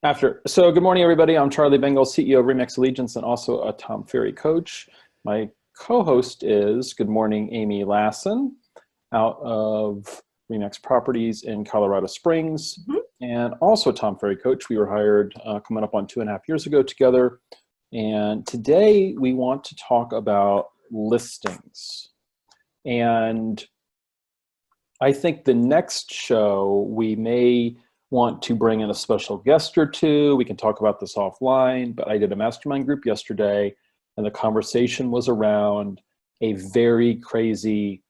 After. So good morning, everybody. I'm Charlie Bengal, CEO of Remax Allegiance and also a Tom Ferry coach. My co-host is, good morning, Amy Lassen out of Remax Properties in Colorado Springs, Mhm. and also Tom Ferry coach. We were hired coming up on 2.5 years ago together. And today we want to talk about listings. And I think the next show we may want to bring in a special guest or two. We can talk about this offline, but I did a mastermind group yesterday, and the conversation was around a very crazy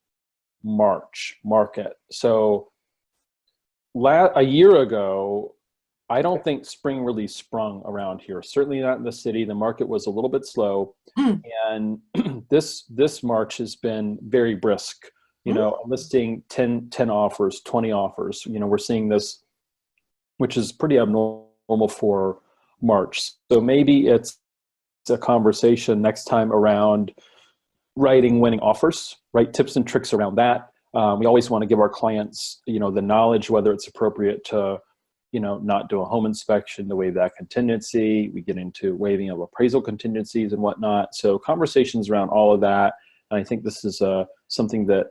March market. So a year ago, I don't think spring really sprung around here. Certainly not in the city. The market was a little bit slow, Mm, and this March has been very brisk. mm. Listing 10 offers, 20 offers. We're seeing this, which is pretty abnormal for March. So maybe it's a conversation next time around writing winning offers, right? Tips and tricks around that. We always want to give our clients, the knowledge, whether it's appropriate to, not do a home inspection, to waive that contingency. We get into waiving of appraisal contingencies and whatnot. So conversations around all of that. And I think this is something that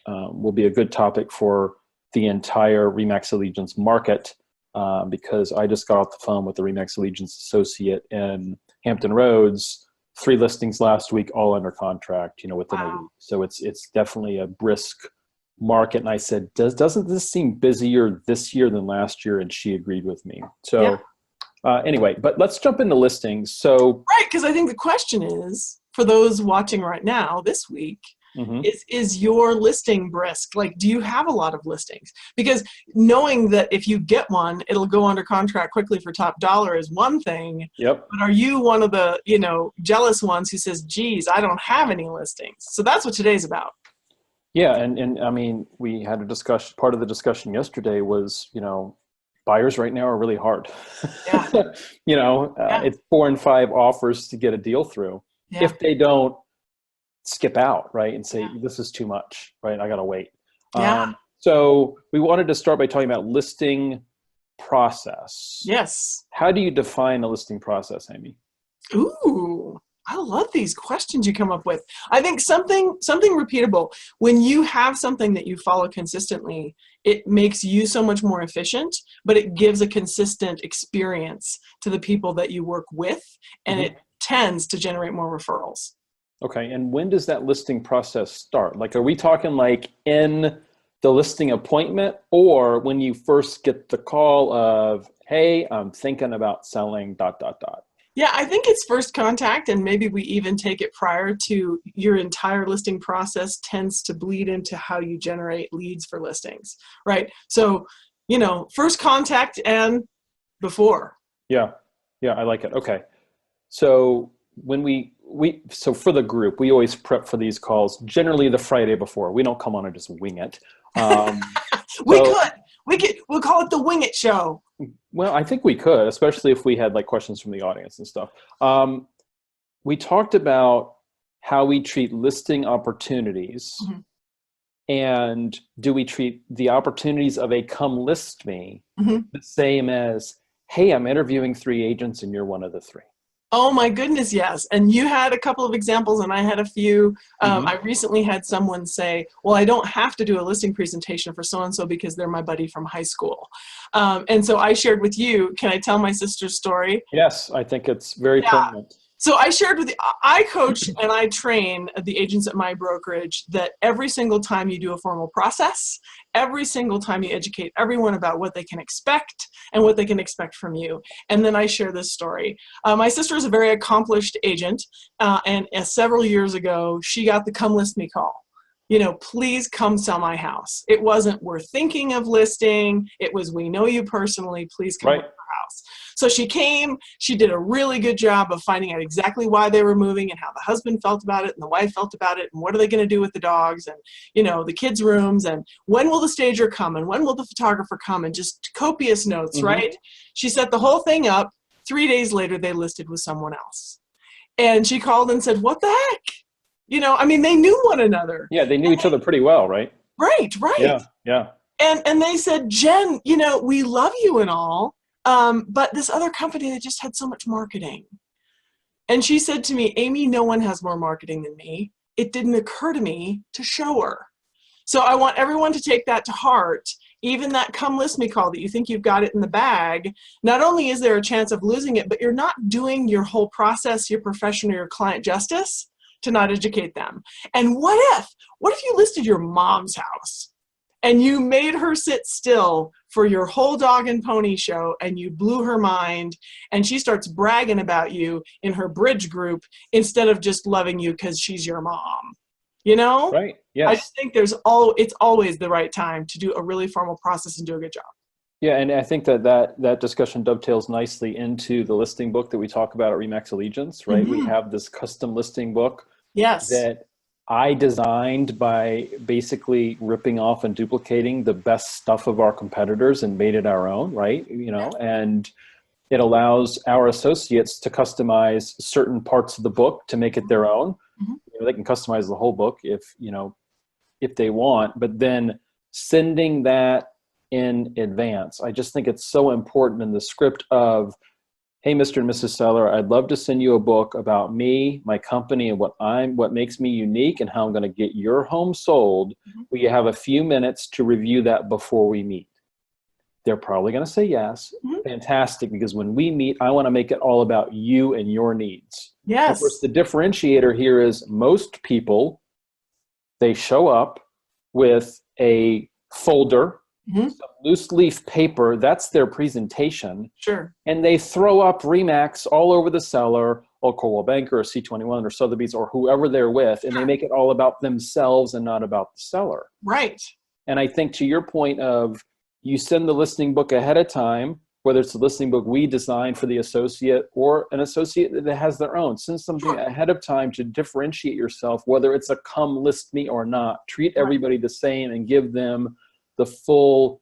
will be a good topic for the entire Remax Allegiance market. Because I just got off the phone with the Remax Allegiance associate in Hampton Roads, 3 listings last week, all under contract, within a Wow. week. So it's definitely a brisk market. And I said, doesn't this seem busier this year than last year? And she agreed with me. Yeah. So anyway, but let's jump into listings. So Right, because I think the question is, for those watching right now this week, mhm. is your listing brisk? Like, do you have a lot of listings? Because knowing that if you get one, it'll go under contract quickly for top dollar is one thing. Yep. But are you one of the, jealous ones who says, geez, I don't have any listings? So that's what today's about. Yeah, and I mean, we had a discussion. Part of the discussion yesterday was, buyers right now are really hard. Yeah. Yeah. It's 4 and 5 offers to get a deal through. Yeah. If they don't skip out, right, and say, Yeah. this is too much, right, I got to wait. Yeah. So we wanted to start by talking about listing process. Yes. How do you define a listing process, Amy? Ooh, I love these questions you come up with. I think something repeatable. When you have something that you follow consistently, it makes you so much more efficient, but it gives a consistent experience to the people that you work with, and Mhm. it tends to generate more referrals. Okay, and when does that listing process start? Like, are we talking like in the listing appointment, or when you first get the call of, hey, I'm thinking about selling dot, dot, dot? Yeah, I think it's first contact, and maybe we even take it prior to your entire listing process tends to bleed into how you generate leads for listings, right? So, first contact and before. Yeah, yeah, I like it. Okay. So when so for the group, we always prep for these calls, generally the Friday before. We don't come on and just wing it. Um, We so, could. We'll call it the Wing It Show. well, I think we could, especially if we had like questions from the audience and stuff. We talked about how we treat listing opportunities, Mhm. and do we treat the opportunities of a come list me Mhm. the same as, hey, I'm interviewing 3 agents and you're one of the 3? Oh my goodness, yes. And you had a couple of examples, and I had a few. Hmm. I recently had someone say, well, I don't have to do a listing presentation for so-and-so because they're my buddy from high school. And so I shared with you, can I tell my sister's story? Yes, I think it's very Yeah. pertinent. So I shared with you, I coach and I train the agents at my brokerage that every single time you do a formal process, every single time you educate everyone about what they can expect and what they can expect from you. And then I share this story. My sister is a very accomplished agent, and several years ago, she got the come list me call. Please come sell my house. It wasn't we're thinking of listing. It was we know you personally. Please come Right. look at our house. So she came, she did a really good job of finding out exactly why they were moving and how the husband felt about it and the wife felt about it and what are they going to do with the dogs and, the kids' rooms and when will the stager come and when will the photographer come and just copious notes, Hmm. right? She set the whole thing up. 3 days later, they listed with someone else. And she called and said, what the heck? They knew one another. Yeah, they knew each other pretty well, right? Right, right. Yeah, yeah. And they said, Jen, we love you and all, But this other company, they just had so much marketing. And she said to me, Amy, no one has more marketing than me. It didn't occur to me to show her. So I want everyone to take that to heart. Even that come list me call that you think you've got it in the bag, not only is there a chance of losing it, but you're not doing your whole process, your profession, or your client justice to not educate them. And what if you listed your mom's house and you made her sit still for your whole dog and pony show and you blew her mind and she starts bragging about you in her bridge group instead of just loving you because she's your mom? You know? Right. Yes. I just think it's always the right time to do a really formal process and do a good job. Yeah, and I think that discussion dovetails nicely into the listing book that we talk about at Remax Allegiance, right? We have this custom listing book that I designed by basically ripping off and duplicating the best stuff of our competitors and made it our own, right? And it allows our associates to customize certain parts of the book to make it their own. They can customize the whole book if they want, but then sending that in advance. I just think it's so important in the script of, hey, Mr. and Mrs. Seller, I'd love to send you a book about me, my company, and what makes me unique and how I'm going to get your home sold. Will you have a few minutes to review that before we meet? They're probably going to say yes. Fantastic, because when we meet, I want to make it all about you and your needs. Yes. Of course, the differentiator here is most people, they show up with a folder, some loose leaf paper, that's their presentation. Sure. And they throw up Remax all over the seller, or Coldwell Banker, or C21, or Sotheby's, or whoever they're with, and they make it all about themselves and not about the seller. Right. And I think to your point of, you send the listing book ahead of time, whether it's the listing book we designed for the associate or an associate that has their own. Send something ahead of time to differentiate yourself, whether it's a come list me or not. Treat everybody the same and give them the full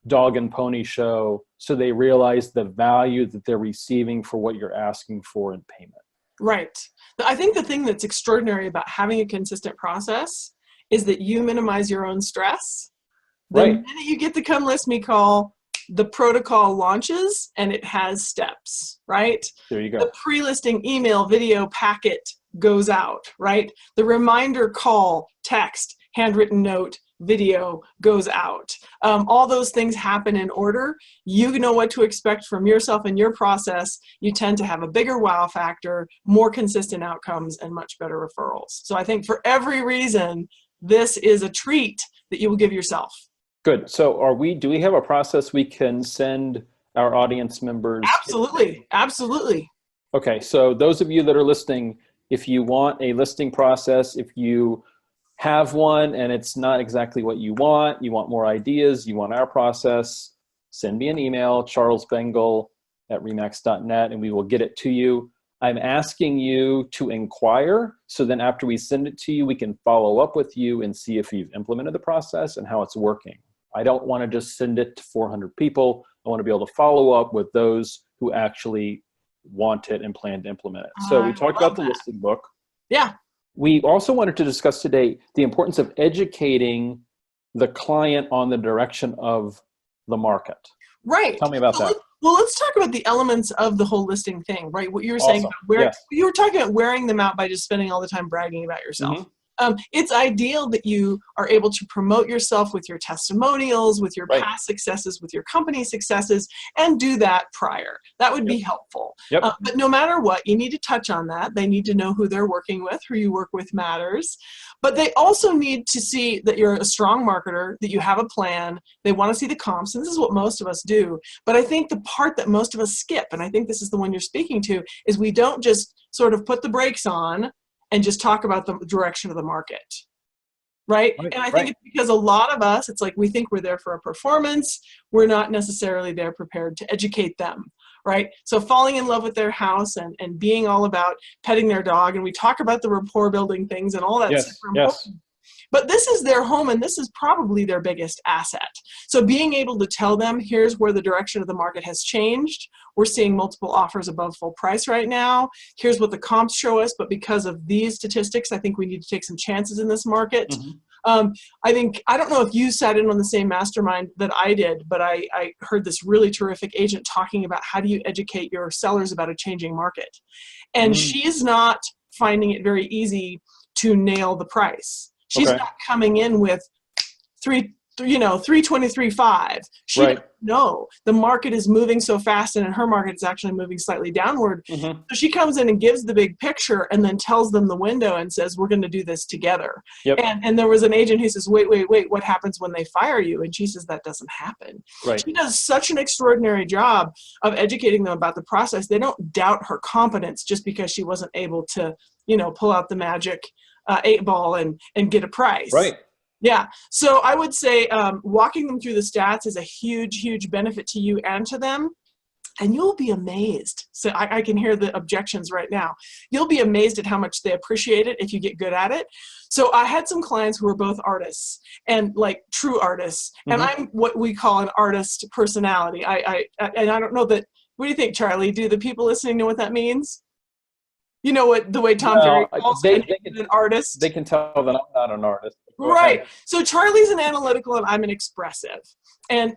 dog and pony show so they realize the value that they're receiving for what you're asking for in payment. Right. I think the thing that's extraordinary about having a consistent process is that you minimize your own stress. The minute you get the come list me call, the protocol launches and it has steps, right? There you go. The pre-listing email, video packet goes out, right? The reminder call, text, handwritten note, video goes out. All those things happen in order. You know what to expect from yourself and your process. You tend to have a bigger wow factor, more consistent outcomes, and much better referrals. So I think for every reason, this is a treat that you will give yourself. Good. So do we have a process we can send our audience members? Absolutely. Absolutely. Okay. So those of you that are listening, if you want a listing process, if you have one and it's not exactly what you want more ideas, you want our process, send me an email, charlesbengal@remax.net, and we will get it to you. I'm asking you to inquire, so then after we send it to you, we can follow up with you and see if you've implemented the process and how it's working. I don't want to just send it to 400 people. I want to be able to follow up with those who actually want it and plan to implement it. So we talked about the listing book. Yeah. We also wanted to discuss today the importance of educating the client on the direction of the market. Right. Tell me about that. Well, let's talk about the elements of the whole listing thing, right? What you were saying, you were talking about wearing them out by just spending all the time bragging about yourself. It's ideal that you are able to promote yourself with your testimonials, with your past successes, with your company successes, and do that prior. That would be helpful. But no matter what, you need to touch on that. They need to know who they're working with, who you work with matters. But they also need to see that you're a strong marketer, that you have a plan. They want to see the comps, and this is what most of us do. But I think the part that most of us skip, and I think this is the one you're speaking to, is we don't just sort of put the brakes on and just talk about the direction of the market, right? And I think it's because a lot of us, it's like we think we're there for a performance. We're not necessarily there prepared to educate them, right? So falling in love with their house and being all about petting their dog, and we talk about the rapport building things and all that super important. But this is their home, and this is probably their biggest asset. So being able to tell them, here's where the direction of the market has changed. We're seeing multiple offers above full price right now. Here's what the comps show us, but because of these statistics, I think we need to take some chances in this market. I think, I don't know if you sat in on the same mastermind that I did, but I heard this really terrific agent talking about how do you educate your sellers about a changing market. And she's not finding it very easy to nail the price. She's not coming in with 323.5. She Right. doesn't know. The market is moving so fast, and in her market it's actually moving slightly downward. So she comes in and gives the big picture and then tells them the window and says, we're going to do this together. Yep. And there was an agent who says, wait, what happens when they fire you? And she says, that doesn't happen. Right. She does such an extraordinary job of educating them about the process. They don't doubt her competence just because she wasn't able to, pull out the magic 8 ball and get a price. Right. Yeah. So I would say walking them through the stats is a huge, huge benefit to you and to them. And you'll be amazed. So I can hear the objections right now. You'll be amazed at how much they appreciate it if you get good at it. So I had some clients who were both artists, and like true artists. And I'm what we call an artist personality. And I don't know that. What do you think, Charlie? Do the people listening know what that means? You know what the way Tom Ferry calls an artist? They can tell that I'm not an artist. Right. So Charlie's an analytical and I'm an expressive. And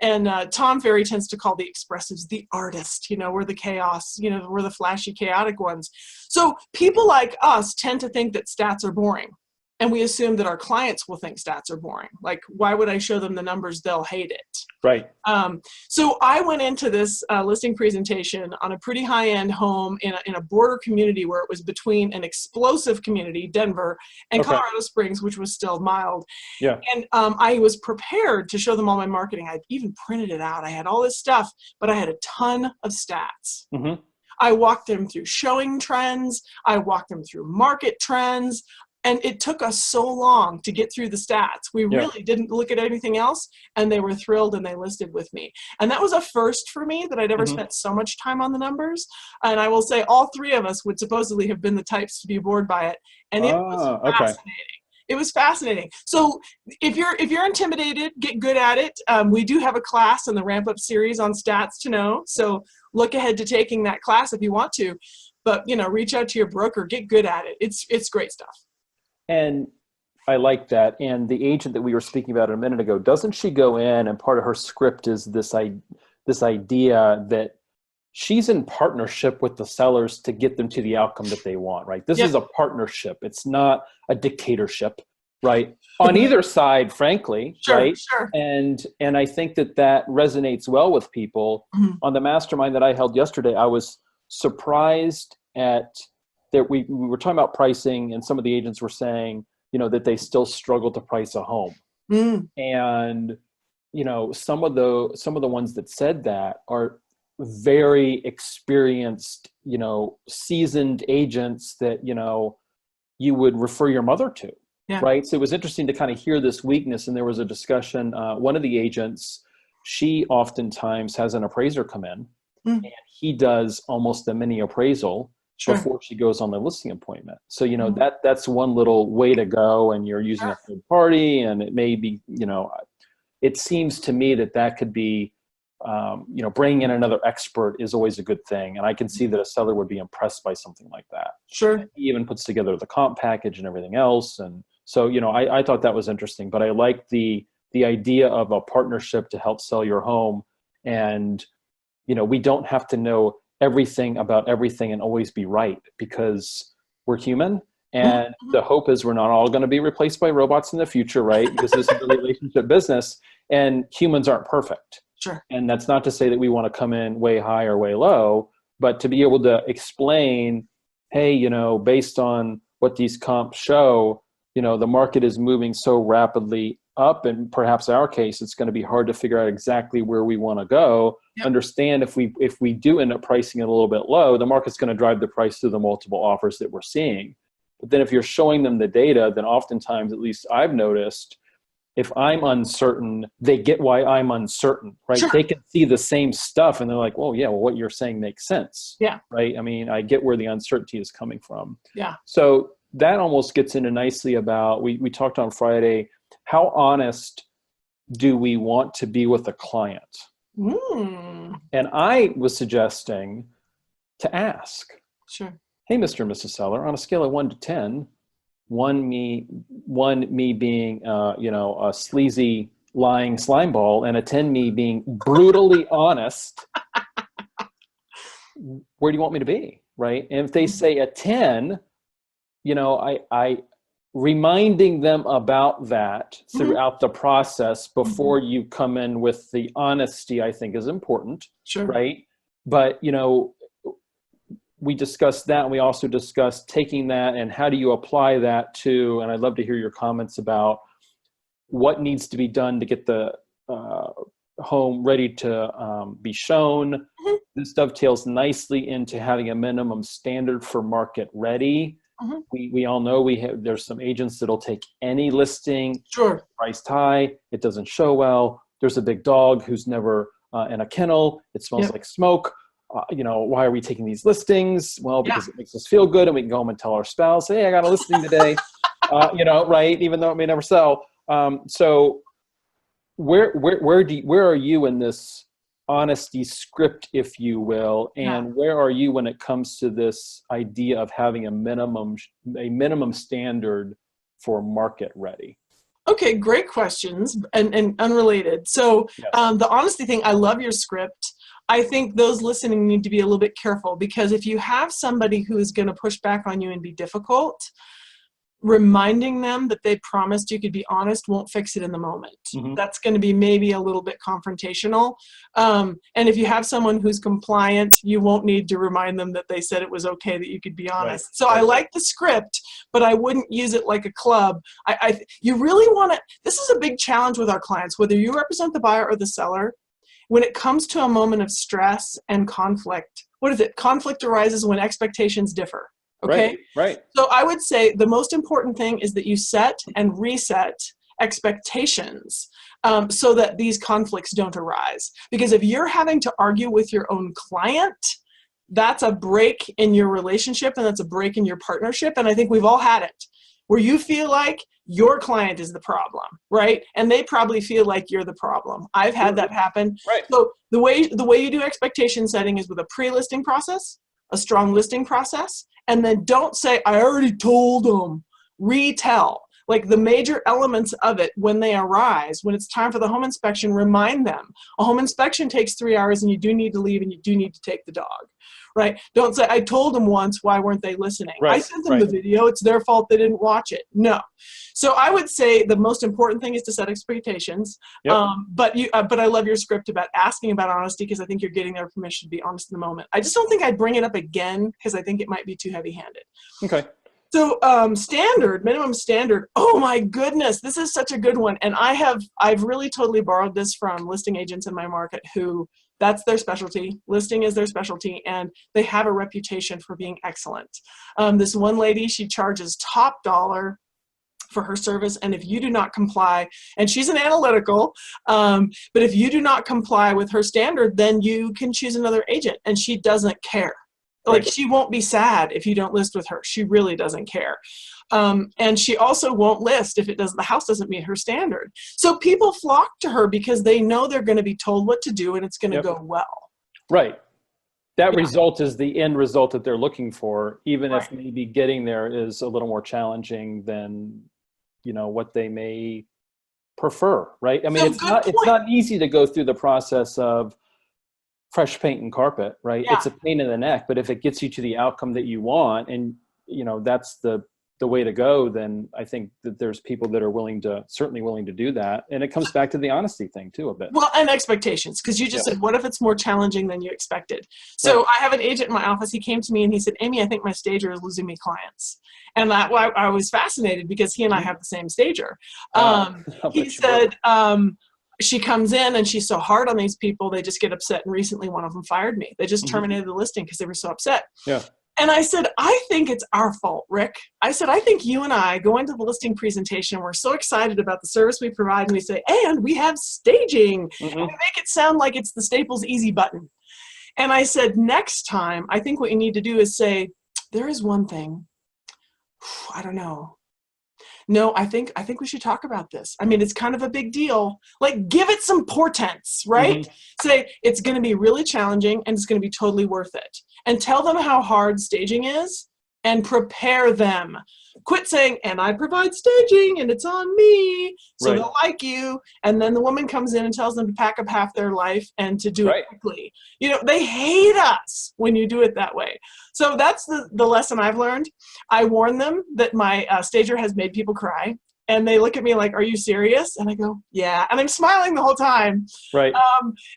Tom Ferry tends to call the expressives the artist. We're the chaos, we're the flashy, chaotic ones. So people like us tend to think that stats are boring. And we assume that our clients will think stats are boring. Like, why would I show them the numbers? They'll hate it. Right. So I went into this listing presentation on a pretty high-end home in a border community where it was between an explosive community, Denver, and Colorado Springs, which was still mild. Yeah. And I was prepared to show them all my marketing. I even printed it out. I had all this stuff, but I had a ton of stats. I walked them through showing trends. I walked them through market trends. And it took us so long to get through the stats. We really didn't look at anything else, and they were thrilled and they listed with me. And that was a first for me, that I'd ever spent so much time on the numbers. And I will say all three of us would supposedly have been the types to be bored by it. And it was fascinating. It was fascinating. So if you're intimidated, get good at it. We do have a class in the Ramp Up series on stats to know. So look ahead to taking that class if you want to. But reach out to your broker, get good at it. It's great stuff. And I like that. And the agent that we were speaking about a minute ago, doesn't she go in and part of her script is this idea that she's in partnership with the sellers to get them to the outcome that they want, right? This is a partnership. It's not a dictatorship, right? On either side, frankly, right? Sure. And I think that resonates well with people. On the mastermind that I held yesterday, I was surprised at that we were talking about pricing, and some of the agents were saying, that they still struggle to price a home. And, some of the ones that said that are very experienced, seasoned agents that, you would refer your mother to. Right. So it was interesting to kind of hear this weakness. And there was a discussion, one of the agents, she oftentimes has an appraiser come in and he does almost a mini appraisal before she goes on the listing appointment. So, that's one little way to go, and you're using a third party, and it may be, it seems to me that could be, bringing in another expert is always a good thing. And I can see that a seller would be impressed by something like that. Sure. And he even puts together the comp package and everything else. And so, I thought that was interesting, but I like the idea of a partnership to help sell your home. And, we don't have to know everything about everything and always be right, because we're human. And the hope is we're not all going to be replaced by robots in the future, right? Because this is a relationship business, and humans aren't perfect. Sure. And that's not to say that we want to come in way high or way low, but to be able to explain, hey, based on what these comps show, the market is moving so rapidly up, and perhaps in our case, it's going to be hard to figure out exactly where we want to go. Understand if we do end up pricing it a little bit low, the market's going to drive the price through the multiple offers that we're seeing. But then if you're showing them the data, then oftentimes, at least I've noticed, if I'm uncertain, they get why I'm uncertain, right? Sure. They can see the same stuff and they're like, well, what you're saying makes sense. Yeah. Right. I mean, I get where the uncertainty is coming from. Yeah. So that almost gets into nicely about, we talked on Friday, how honest do we want to be with a client? And I was suggesting to ask, sure, hey, Mr. and Mrs. Seller, on a scale of 1 to 10, one me being a sleazy lying slime ball, and a 10 me being brutally honest, where do you want me to be, right? And if they say a 10, I reminding them about that throughout the process before you come in with the honesty, I think is important. Sure. Right? But we discussed that, and we also discussed taking that and how do you apply that to, and I'd love to hear your comments about what needs to be done to get the home ready to be shown. This dovetails nicely into having a minimum standard for market ready. We all know there's some agents that'll take any listing, sure, priced high, it doesn't show well. There's a big dog who's never in a kennel. It smells like smoke. Why are we taking these listings? Well, because it makes us feel good, and we can go home and tell our spouse, hey, I got a listing today, right? Even though it may never sell. So where are you in this honesty script, if you will, and where are you when it comes to this idea of having a minimum standard for market ready? Okay, great questions and unrelated. So the honesty thing, I love your script. I think those listening need to be a little bit careful, because if you have somebody who is going to push back on you and be difficult, reminding them that they promised you could be honest won't fix it in the moment. That's going to be maybe a little bit confrontational. And if you have someone who's compliant, you won't need to remind them that they said it was okay that you could be honest. Right. So I like the script, but I wouldn't use it like a club. You really want to, this is a big challenge with our clients, whether you represent the buyer or the seller. When it comes to a moment of stress and conflict, what is it? Conflict arises when expectations differ. Okay. Right. So I would say the most important thing is that you set and reset expectations so that these conflicts don't arise. Because if you're having to argue with your own client, that's a break in your relationship, and that's a break in your partnership. And I think we've all had it, where you feel like your client is the problem, right? And they probably feel like you're the problem. I've had that happen. Right. So the way you do expectation setting is with a pre-listing process, a strong listing process, and then don't say, I already told them. Retell. Like the major elements of it when they arise, when it's time for the home inspection, remind them. A home inspection takes 3 hours, and you do need to leave, and you do need to take the dog, right? Don't say, I told them once, why weren't they listening? Right. I sent them the video, it's their fault they didn't watch it. No. So I would say the most important thing is to set expectations. But I love your script about asking about honesty, because I think you're getting their permission to be honest in the moment. I just don't think I'd bring it up again, because I think it might be too heavy-handed. Okay. So minimum standard. Oh my goodness, this is such a good one. And I've really totally borrowed this from listing agents in my market who that's their specialty. Listing is their specialty, and they have a reputation for being excellent. This one lady, she charges top dollar for her service, and if you do not comply, and she's an analytical, but if you do not comply with her standard, then you can choose another agent, and she doesn't care. Like, she won't be sad if you don't list with her. She really doesn't care. And she also won't list if the house doesn't meet her standard. So people flock to her because they know they're going to be told what to do, and it's going to go well. Right. That result is the end result that they're looking for, even if maybe getting there is a little more challenging than, what they may prefer, right? I mean, it's not easy to go through the process of fresh paint and carpet, right? It's a pain in the neck, but if it gets you to the outcome that you want, and that's the way to go, then I think that there's people that are certainly willing to do that. And it comes back to the honesty thing too a bit. Well, and expectations, because you just said, what if it's more challenging than you expected? So I have an agent in my office. He came to me and he said, Amy, I think my stager is losing me clients. And I was fascinated because he and I have the same stager. He said, she comes in and she's so hard on these people, they just get upset. And recently one of them fired me. They just terminated the listing because they were so upset. Yeah. And I said, I think it's our fault, Rick. I said, I think you and I go into the listing presentation, we're so excited about the service we provide, and we say, and we have staging. And we make it sound like it's the Staples easy button. And I said, next time, I think what you need to do is say, there is one thing. I don't know. No, I think we should talk about this. I mean, it's kind of a big deal. Like, give it some portents, right? Say, it's going to be really challenging and it's going to be totally worth it. And tell them how hard staging is and prepare them. Quit saying, and I provide staging and it's on me, so Right. they'll like you. And then the woman comes in and tells them to pack up half their life and to do Right. it quickly. You know, they hate us when you do it that way. So that's the lesson I've learned. I warn them that my stager has made people cry. And they look at me like, are you serious? And I go, yeah. And I'm smiling the whole time. Right.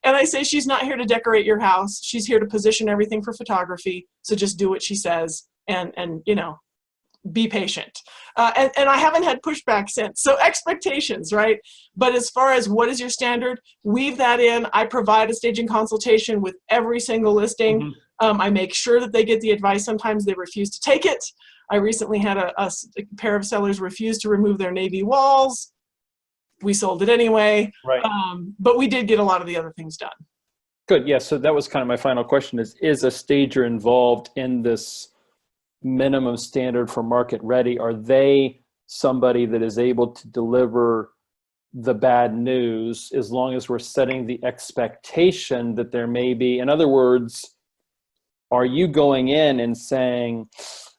And I say, she's not here to decorate your house. She's here to position everything for photography. So just do what she says and you know, be patient. And I haven't had pushback since. So expectations, right? But as far as what is your standard, weave that in. I provide a staging consultation with every single listing. I make sure that they get the advice. Sometimes they refuse to take it. I recently had a pair of sellers refuse to remove their navy walls. We sold it anyway. Right. But we did get a lot of the other things done. Good. Yeah. So that was kind of my final question is a stager involved in this minimum standard for market ready? Are they somebody that is able to deliver the bad news as long as we're setting the expectation that there may be, in other words, are you going in and saying,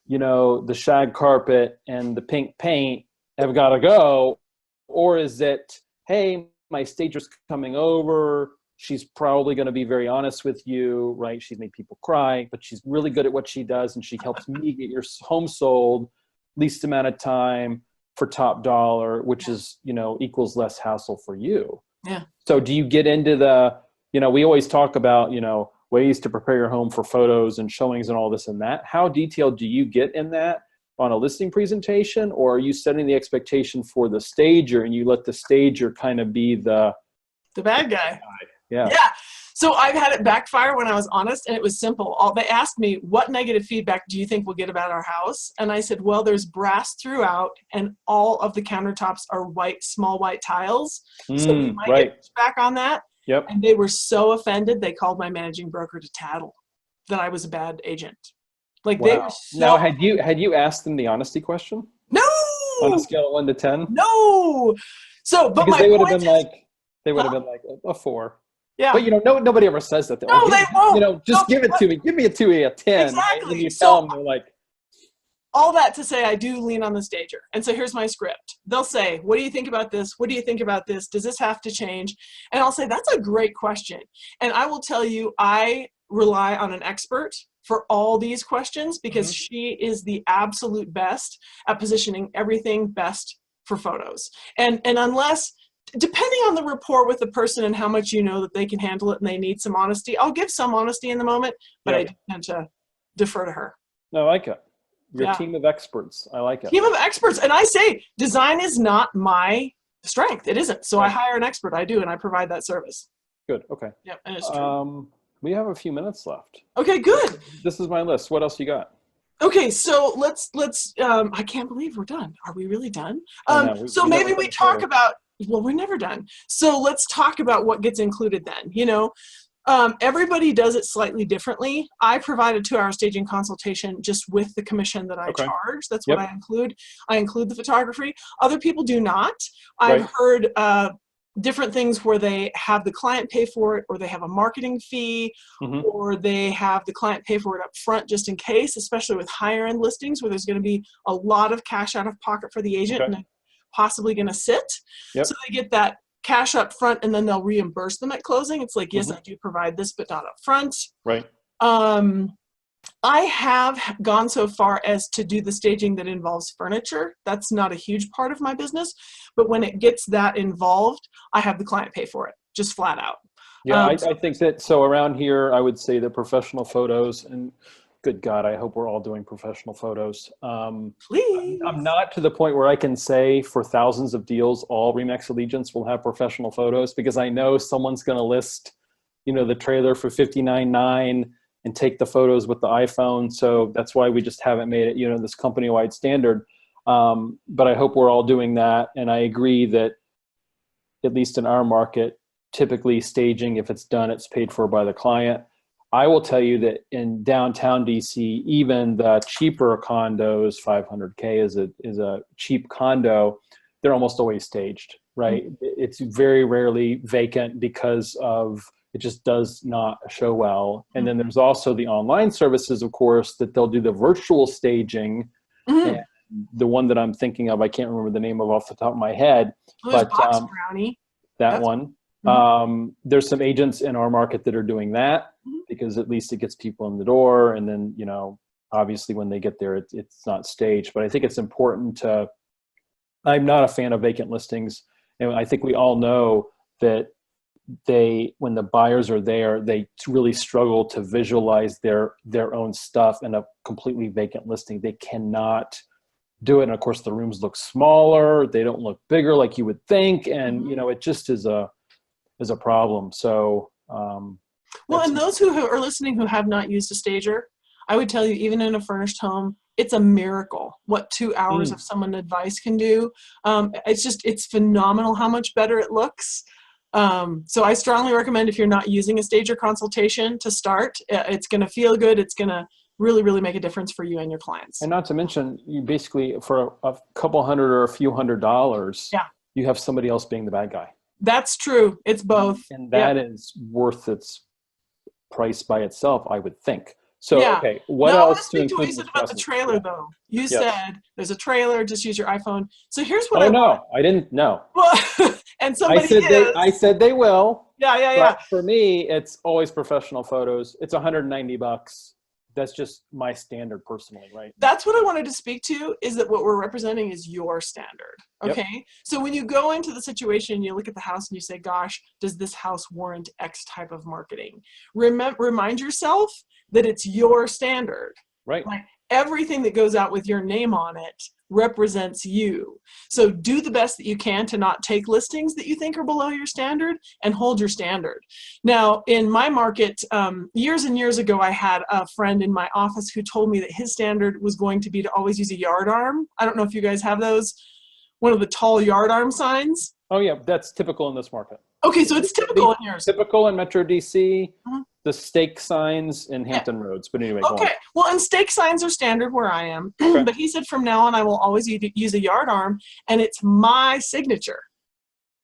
you know, the shag carpet and the pink paint have got to go? Or is it, hey, my stager's coming over. She's probably going to be very honest with you, right? She's made people cry, but she's really good at what she does. And she helps me get your home sold least amount of time for top dollar, which is, you know, equals less hassle for you. Yeah. So do you get into the, you know, we always talk about, you know, ways to prepare your home for photos and showings and all this and that. How detailed do you get in that on a listing presentation, or are you setting the expectation for the stager and you let the stager kind of be the bad guy? Yeah. Yeah. So I've had it backfire when I was honest, and it was simple. They asked me, what negative feedback do you think we'll get about our house? And I said, well, there's brass throughout and all of the countertops are white, small white tiles. So we might get pushback on that. Yep. And they were so offended, they called my managing broker to tattle that I was a bad agent. Like they were so. Now, had you asked them the honesty question? No. On a scale of 1 to 10? No. So, but because my they would have point been is, like, they would have been like a 4. yeah. But you know, nobody ever says that. No, they won't. You know, just give it to me. Give me a 2, a 10. Exactly. And you tell them, they're like, all that to say, I do lean on the stager. And so here's my script. They'll say, what do you think about this? What do you think about this? Does this have to change? And I'll say, that's a great question. And I will tell you, I rely on an expert for all these questions because she is the absolute best at positioning everything best for photos. And unless, depending on the rapport with the person and how much you know that they can handle it and they need some honesty, I'll give some honesty in the moment, but I tend to defer to her. No, I like it. You're a team of experts. I like it. Team of experts. And I say, design is not my strength. It isn't. So I hire an expert. I do, and I provide that service. Good. Okay. Yep, and it's true. We have a few minutes left. Okay, good. This is my list. What else you got? Okay, so let's I can't believe we're done. Are we really done? So we maybe never we talk about, well, we're never done. So let's talk about what gets included then. You know, everybody does it slightly differently. I provide a 2-hour staging consultation just with the commission that I charge. That's what I include. I include the photography. Other people do not. I've heard different things where they have the client pay for it, or they have a marketing fee, or they have the client pay for it up front just in case, especially with higher end listings where there's going to be a lot of cash out of pocket for the agent and possibly going to sit. So they get that cash up front and then they'll reimburse them at closing. It's like, yes, I do provide this, but not up front. Right. I have gone so far as to do the staging that involves furniture. That's not a huge part of my business, but when it gets that involved, I have the client pay for it, just flat out. Yeah, I think that, so around here, I would say that professional photos, and good God, I hope we're all doing professional photos. Please. I'm not to the point where I can say for thousands of deals, all RE/MAX Allegiance will have professional photos, because I know someone's going to list, you know, the trailer for $59,900 and take the photos with the iPhone. So that's why we just haven't made it, you know, this company-wide standard. But I hope we're all doing that. And I agree that, at least in our market, typically staging, if it's done, it's paid for by the client. I will tell you that in downtown DC, even the cheaper condos, $500K is a cheap condo, they're almost always staged, right? It's very rarely vacant because of it just does not show well. And then there's also the online services, of course, that they'll do the virtual staging. Mhm. And the one that I'm thinking of, I can't remember the name of off the top of my head, Oh, there's but Box Brownie. that That's- one. Mhm. There's some agents in our market that are doing that Mhm. because at least it gets people in the door. And then, obviously when they get there, it's not staged. But I think it's important to, I'm not a fan of vacant listings. And I think we all know that when the buyers are there, they really struggle to visualize their own stuff in a completely vacant listing. They cannot do it. And of course the rooms look smaller. They don't look bigger like you would think. And, it just is a problem. So, Well, and those who are listening who have not used a stager, I would tell you, even in a furnished home, it's a miracle what 2 hours of someone advice can do. It's phenomenal how much better it looks. So I strongly recommend, if you're not using a stager consultation to start, it's going to feel good. It's going to really, really make a difference for you and your clients. And not to mention, you basically, for a couple hundred or a few $100s, you have somebody else being the bad guy. That's true. It's both. And that is worth its price by itself, I would think. So, okay, what now, else? I want to speak to what you said about the trailer, though. You said there's a trailer, just use your iPhone. So here's what I didn't know. Well, and somebody I said they will. Yeah. But for me, it's always professional photos. It's $190. That's just my standard personally, right? That's what I wanted to speak to, is that what we're representing is your standard. Okay. Yep. So when you go into the situation, you look at the house and you say, gosh, does this house warrant X type of marketing? Remind yourself that it's your standard. Right. Like, everything that goes out with your name on it represents you. So do the best that you can to not take listings that you think are below your standard, and hold your standard. Now, in my market, years and years ago, I had a friend in my office who told me that his standard was going to be to always use a yard arm. I don't know if you guys have those, one of the tall yard arm signs. Oh yeah, that's typical in this market. Okay, so it's typical in yours. Typical in Metro DC. The stake signs in Hampton Roads. But anyway, okay. Well, and stake signs are standard where I am. But he said from now on, I will always use a yard arm, and it's my signature.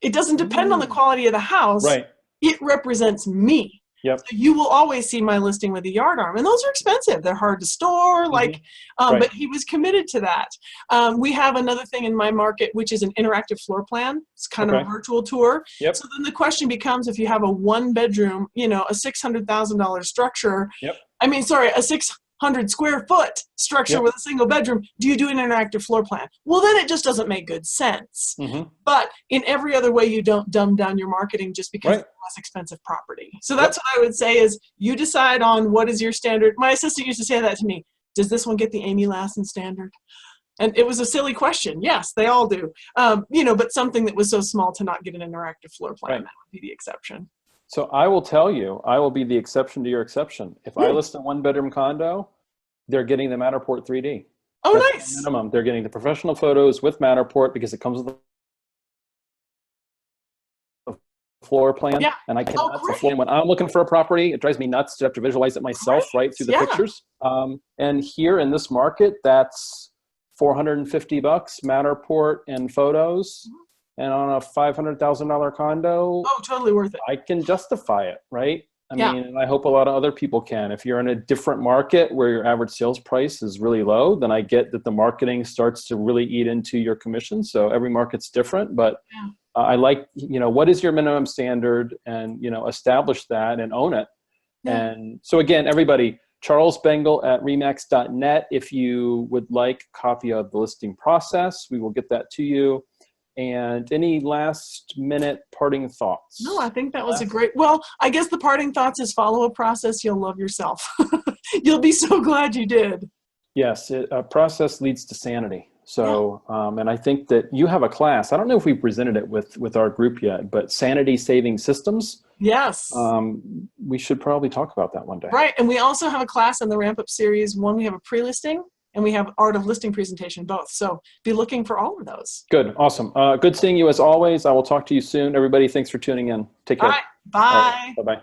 It doesn't depend on the quality of the house. Right. It represents me. Yep. So you will always see my listing with a yard arm, and those are expensive. They're hard to store. But he was committed to that. We have another thing in my market, which is an interactive floor plan. It's kind of a virtual tour. Yep. So then the question becomes, if you have a 1-bedroom, a $600,000 structure. Yep. A 600 square foot structure with a single bedroom, do you do an interactive floor plan? Well, then it just doesn't make good sense. But in every other way, you don't dumb down your marketing just because it's a less expensive property. So that's what I would say is, you decide on what is your standard. My assistant used to say that to me. Does this one get the Amy Lassen standard? And it was a silly question. Yes, they all do. But something that was so small to not get an interactive floor plan, that would be the exception. So I will tell you, I will be the exception to your exception. If I list a 1-bedroom condo, they're getting the Matterport 3D. Oh, That's nice. the minimum. They're getting the professional photos with Matterport because it comes with the floor plan. Yeah. And I cannot when I'm looking for a property, it drives me nuts to have to visualize it myself, right, through the pictures. And here in this market, that's $450 Matterport and photos. And on a $500,000 condo, totally worth it. I can justify it, right? I mean, and I hope a lot of other people can. If you're in a different market where your average sales price is really low, then I get that the marketing starts to really eat into your commission. So every market's different, but I like, what is your minimum standard, and, establish that and own it. And so again, everybody, Charles Bengal at remax.net. If you would like a copy of the listing process, we will get that to you. And any last minute parting thoughts? No, I think that was I guess the parting thoughts is, follow a process. You'll love yourself. You'll be so glad you did. Yes, a process leads to sanity. So, and I think that you have a class. I don't know if we presented it with our group yet, but Sanity Saving Systems. Yes. We should probably talk about that one day. Right. And we also have a class in the Ramp Up series. One, we have a pre-listing, and we have Art of Listing presentation, both. So be looking for all of those. Good. Awesome. Good seeing you as always. I will talk to you soon. Everybody, thanks for tuning in. Take care. All right. Bye. All right. Bye-bye.